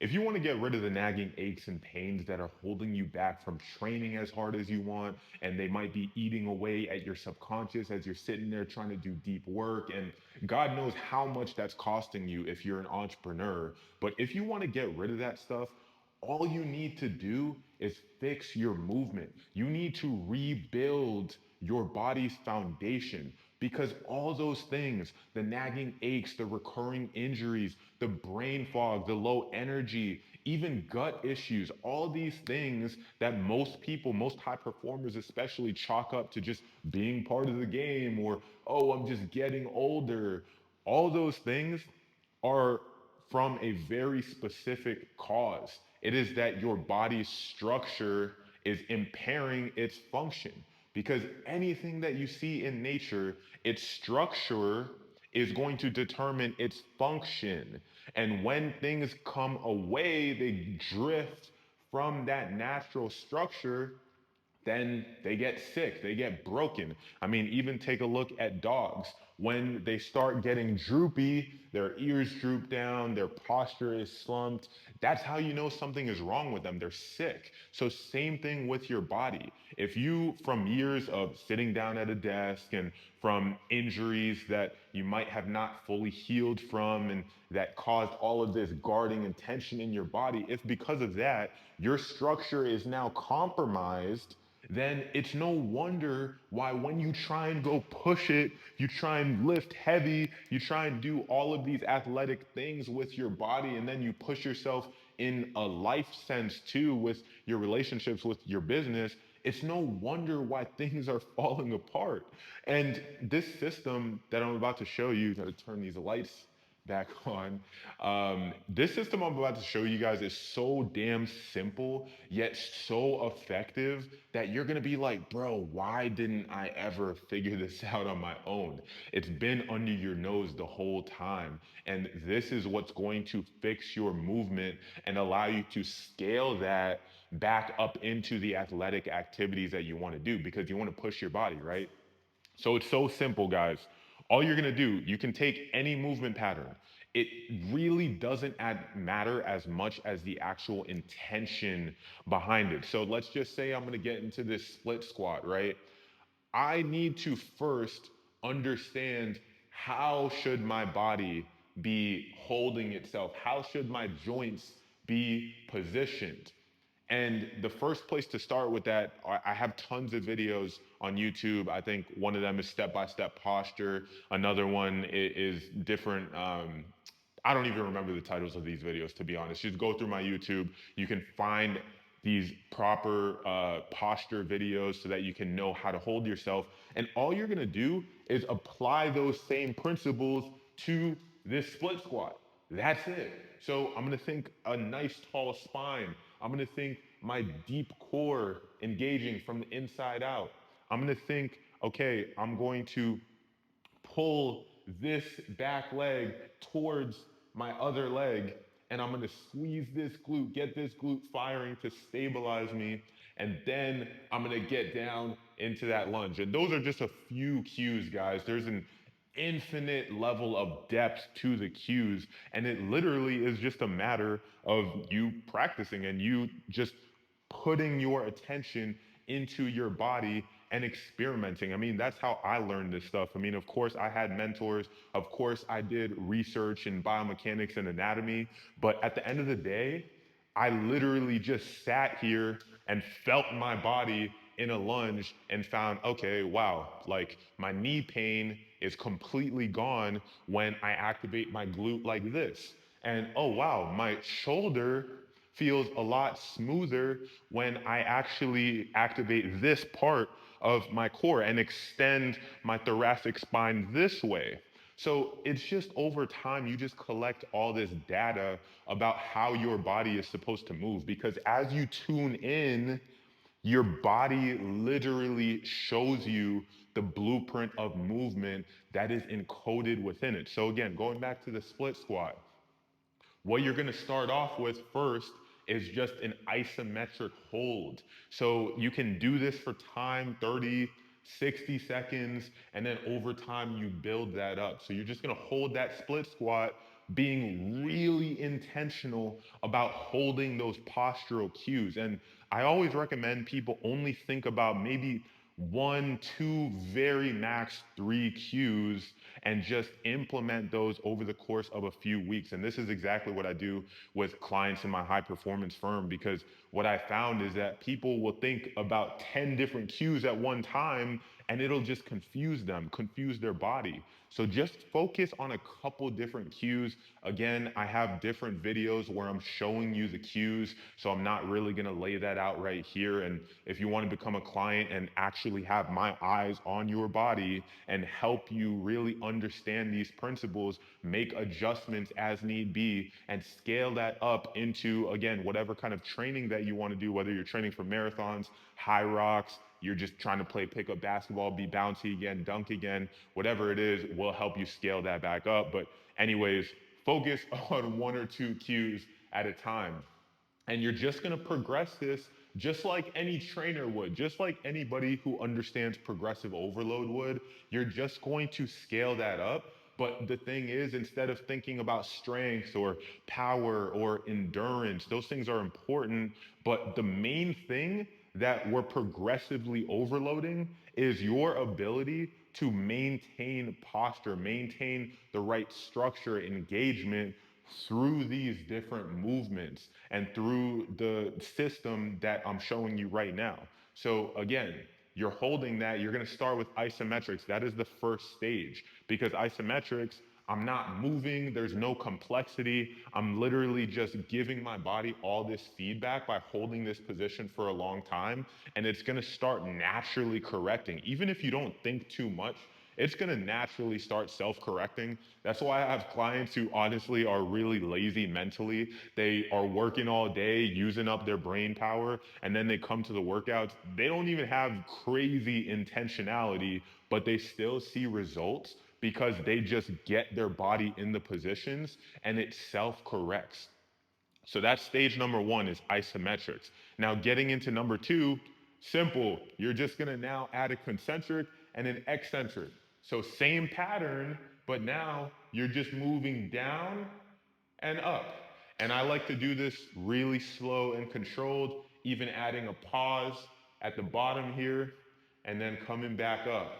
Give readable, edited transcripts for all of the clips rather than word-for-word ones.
If you want to get rid of the nagging aches and pains that are holding you back from training as hard as you want, and they might be eating away at your subconscious as you're sitting there trying to do deep work, and God knows how much that's costing you if you're an entrepreneur. But if you want to get rid of that stuff, all you need to do is fix your movement. You need to rebuild your body's foundation because all those things, the nagging aches, the recurring injuries, the brain fog, the low energy, even gut issues, all these things that most people, most high performers especially, chalk up to just being part of the game or, oh, I'm just getting older. All those things are from a very specific cause. It is that your body's structure is impairing its function. Because anything that you see in nature, its structure is going to determine its function. And when things come away, they drift from that natural structure, then they get sick, they get broken. I mean, even take a look at dogs. When they start getting droopy, their ears droop down, their posture is slumped. That's how you know something is wrong with them. They're sick. So, same thing with your body. If you, from years of sitting down at a desk and from injuries that you might have not fully healed from and that caused all of this guarding and tension in your body, if because of that, your structure is now compromised, then it's no wonder why when you try and go push it, you try and lift heavy, you try and do all of these athletic things with your body, and then you push yourself in a life sense too with your relationships with your business. It's no wonder why things are falling apart. And this system that I'm about to show you, gotta turn these lights back on. This system I'm about to show you guys is so damn simple, yet so effective that you're gonna be like, bro, why didn't I ever figure this out on my own? It's been under your nose the whole time. And this is what's going to fix your movement and allow you to scale that back up into the athletic activities that you wanna do because you wanna push your body, right? So it's so simple, guys. All you're gonna do, you can take any movement pattern. It really doesn't matter as much as the actual intention behind it. So let's just say I'm gonna get into this split squat, right? I need to first understand how should my body be holding itself? How should my joints be positioned? And the first place to start with that, I have tons of videos on YouTube. I think one of them is step by step posture. Another one is different. I don't even remember the titles of these videos, to be honest. Just go through my YouTube. You can find these proper posture videos so that you can know how to hold yourself. And all you're gonna do is apply those same principles to this split squat. That's it. So I'm gonna think a nice tall spine. I'm gonna think my deep core engaging from the inside out. I'm gonna think, okay, I'm going to pull this back leg towards my other leg, and I'm gonna squeeze this glute, get this glute firing to stabilize me, and then I'm gonna get down into that lunge. And those are just a few cues, guys. There's an infinite level of depth to the cues, and it literally is just a matter of you practicing and you just putting your attention into your body and experimenting. I mean, that's how I learned this stuff. I mean, of course, I had mentors. Of course, I did research in biomechanics and anatomy. But at the end of the day, I literally just sat here and felt my body in a lunge and found, okay, wow, like my knee pain is completely gone when I activate my glute like this. And oh, wow, my shoulder feels a lot smoother when I actually activate this part of my core and extend my thoracic spine this way. So it's just over time, you just collect all this data about how your body is supposed to move. Because as you tune in, your body literally shows you the blueprint of movement that is encoded within it. So, again, going back to the split squat, what you're gonna start off with first is just an isometric hold. So you can do this for time, 30, 60 seconds, and then over time you build that up. So you're just gonna hold that split squat being really intense intentional about holding those postural cues. And I always recommend people only think about maybe one, two, very max three cues and just implement those over the course of a few weeks. And this is exactly what I do with clients in my high performance firm, because what I found is that people will think about 10 different cues at one time and it'll just confuse them, confuse their body. So just focus on a couple different cues. Again, I have different videos where I'm showing you the cues, so I'm not really gonna lay that out right here. And if you wanna become a client and actually have my eyes on your body and help you really understand these principles, make adjustments as need be, and scale that up into, again, whatever kind of training that you wanna do, whether you're training for marathons, high rocks, you're just trying to play pickup basketball, be bouncy again, dunk again, whatever it is, will help you scale that back up. But anyways, focus on one or two cues at a time. And you're just gonna progress this just like any trainer would, just like anybody who understands progressive overload would. You're just going to scale that up. But the thing is, instead of thinking about strength or power or endurance, those things are important. But the main thing that we're progressively overloading is your ability to maintain posture, maintain the right structure, engagement through these different movements and through the system that I'm showing you right now. So again, you're holding that, you're gonna start with isometrics. That is the first stage, because isometrics, I'm not moving, there's no complexity. I'm literally just giving my body all this feedback by holding this position for a long time, and it's gonna start naturally correcting. Even if you don't think too much, it's gonna naturally start self-correcting. That's why I have clients who honestly are really lazy mentally. They are working all day, using up their brain power, and then they come to the workouts. They don't even have crazy intentionality, but they still see results because they just get their body in the positions and it self-corrects. So that's stage number one, is isometrics. Now getting into number two, simple. You're just gonna now add a concentric and an eccentric. So same pattern, but now you're just moving down and up. And I like to do this really slow and controlled, even adding a pause at the bottom here and then coming back up.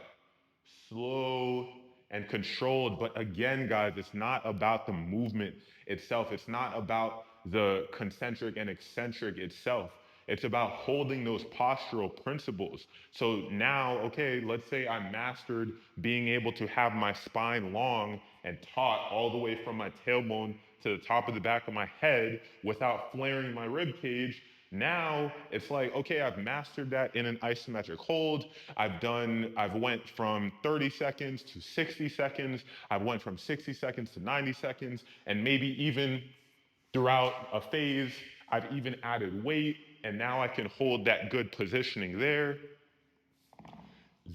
Slow and controlled. But again, guys, it's not about the movement itself. It's not about the concentric and eccentric itself. It's about holding those postural principles. So now, okay, let's say I mastered being able to have my spine long and taut all the way from my tailbone to the top of the back of my head without flaring my rib cage. Now it's like, okay, I've mastered that in an isometric hold. I've went from 30 seconds to 60 seconds. I've went from 60 seconds to 90 seconds. And maybe even throughout a phase, I've even added weight, and now I can hold that good positioning there.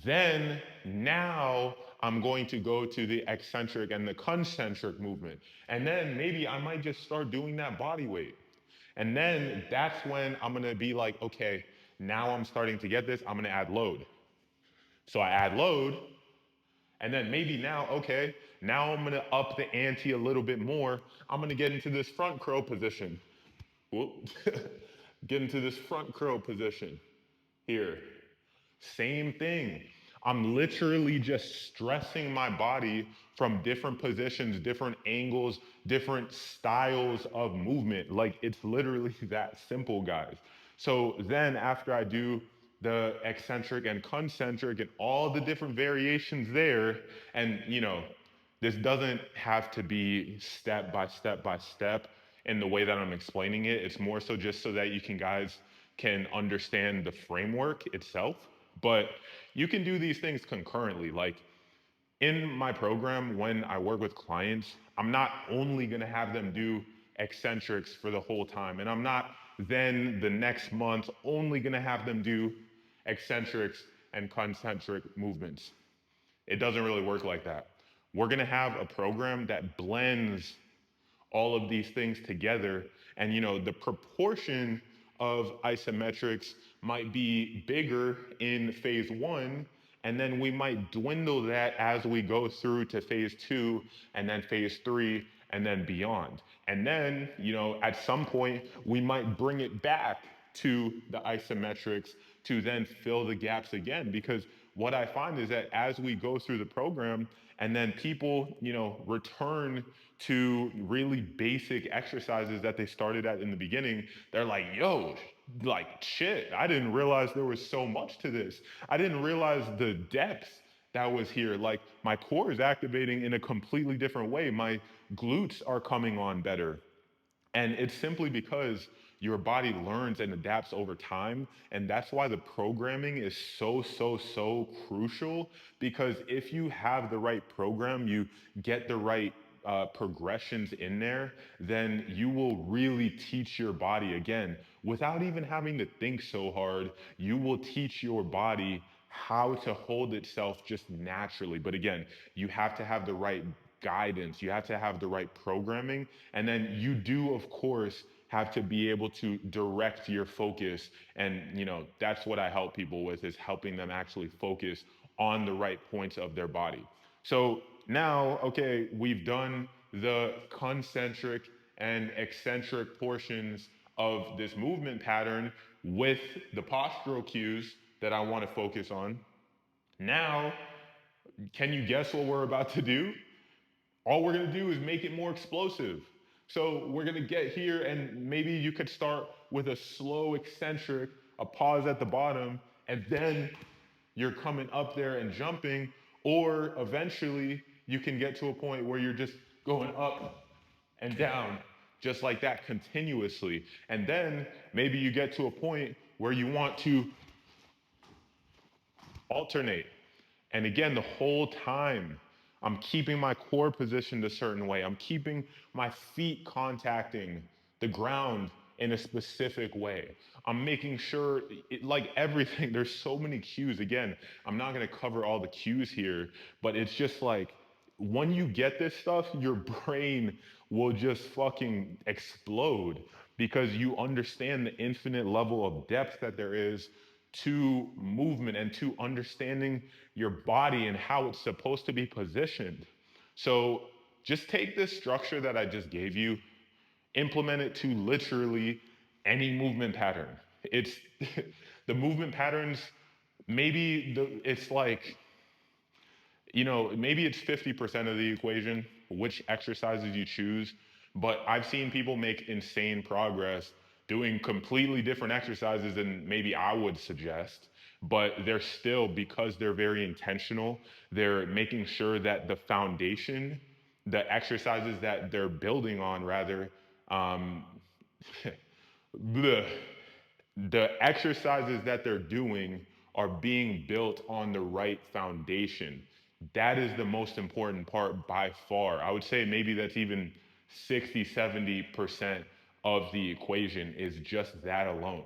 Then now I'm going to go to the eccentric and the concentric movement. And then maybe I might just start doing that body weight. And then that's when I'm gonna be like, okay, now I'm starting to get this, I'm gonna add load. So I add load, and then maybe now, okay, now I'm gonna up the ante a little bit more. I'm gonna get into this front curl position. Whoop. Get into this front curl position here. Same thing. I'm literally just stressing my body from different positions, different angles, different styles of movement. Like, it's literally that simple, guys. So then after I do the eccentric and concentric and all the different variations there, and this doesn't have to be step by step by step in the way that I'm explaining it. It's more so just so that you guys can understand the framework itself. But you can do these things concurrently. Like, in my program, when I work with clients, I'm not only gonna have them do eccentrics for the whole time, and I'm not then the next month only gonna have them do eccentrics and concentric movements. It doesn't really work like that. We're gonna have a program that blends all of these things together. And the proportion of isometrics might be bigger in phase one, and then we might dwindle that as we go through to phase two and then phase three. and then beyond. And then, at some point, we might bring it back to the isometrics to then fill the gaps again. Because what I find is that as we go through the program and then people, return to really basic exercises that they started at in the beginning, they're like, yo, like shit, I didn't realize there was so much to this. I didn't realize the depth that was here. Like my core is activating in a completely different way. My glutes are coming on better. And it's simply because your body learns and adapts over time. And that's why the programming is so, so, so crucial. Because if you have the right program, you get the right progressions in there, then you will really teach your body again without even having to think so hard. You will teach your body how to hold itself just naturally. But again, you have to have the right guidance, you have to have the right programming, and then you do, of course, have to be able to direct your focus. And that's what I help people with, is helping them actually focus on the right points of their body. So now, okay, we've done the concentric and eccentric portions of this movement pattern with the postural cues that I want to focus on. Now, can you guess what we're about to do? All we're gonna do is make it more explosive. So we're gonna get here, and maybe you could start with a slow eccentric, a pause at the bottom, and then you're coming up there and jumping, or eventually you can get to a point where you're just going up and down, just like that continuously. And then maybe you get to a point where you want to alternate. And again, the whole time, I'm keeping my core positioned a certain way. I'm keeping my feet contacting the ground in a specific way. I'm making sure, like everything, there's so many cues. Again, I'm not gonna cover all the cues here, but it's just like, when you get this stuff, your brain will just fucking explode because you understand the infinite level of depth that there is to movement and to understanding your body and how it's supposed to be positioned. So just take this structure that I just gave you, implement it to literally any movement pattern. It's the movement patterns, it's like, maybe it's 50% of the equation, which exercises you choose. But I've seen people make insane progress doing completely different exercises than maybe I would suggest. But they're still, because they're very intentional, they're making sure that the foundation, the exercises that they're building on, rather, um, bleh, the exercises that they're doing are being built on the right foundation. That is the most important part by far. I would say maybe that's even 60, 70% of the equation is just that alone.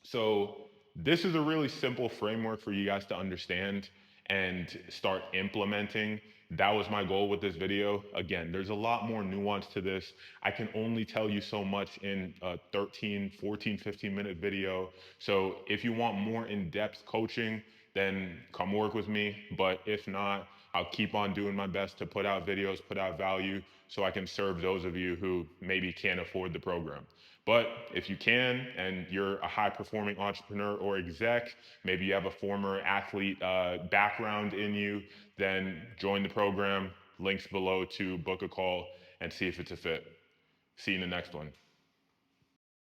So this is a really simple framework for you guys to understand and start implementing. That was my goal with this video. Again, there's a lot more nuance to this. I can only tell you so much in a 13, 14, 15-minute video. So if you want more in-depth coaching, then come work with me. But if not, I'll keep on doing my best to put out videos, put out value, so I can serve those of you who maybe can't afford the program. But if you can, and you're a high performing entrepreneur or exec, maybe you have a former athlete background in you, then join the program. Links below to book a call and see if it's a fit. See you in the next one.